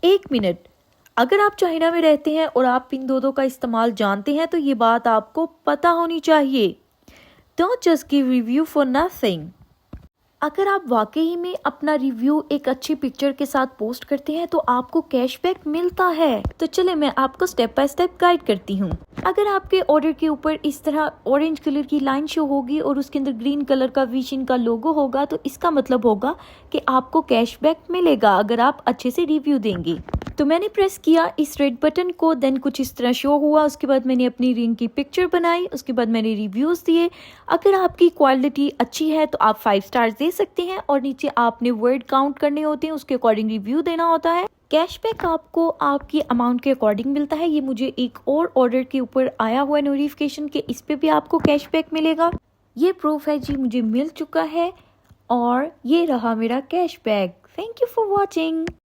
1 minute. अगर आप China में रहते हैं और आप पिनकोडों का इस्तेमाल जानते हैं तो ये बात आपको पता होनी चाहिए। Don't just give review for nothing. अगर आप वाकई में अपना रिव्यू एक अच्छी पिक्चर के साथ पोस्ट करते हैं तो आपको कैशबैक मिलता है। तो चले मैं आपको स्टेप बाय स्टेप गाइड करती हूँ। अगर आपके ऑर्डर के ऊपर इस तरह ऑरेंज कलर की लाइन शो होगी और उसके अंदर ग्रीन कलर का विशिन का लोगो होगा तो इसका मतलब होगा कि आपको कैशबैक मिलेगा अगर आप अच्छे से रिव्यू देंगे। तो मैंने प्रेस किया इस रेड बटन को, देन कुछ इस तरह शो हुआ। उसके बाद मैंने अपनी रिंग की पिक्चर बनाई, उसके बाद मैंने रिव्यूज़ दिए। अगर आपकी क्वालिटी अच्छी है तो आप 5 स्टार्स दे सकते हैं और नीचे आपने वर्ड काउंट करने होते हैं, उसके अकॉर्डिंग रिव्यू देना होता है। कैशबैक आपको आपकी अमाउंट के अकॉर्डिंग मिलता है। ये मुझे एक और ऑर्डर के ऊपर आया हुआ नोटिफिकेशन कि इस पे भी आपको कैशबैक मिलेगा। ये प्रूफ है जी, मुझे मिल चुका है और ये रहा मेरा cashback. Thank you for watching.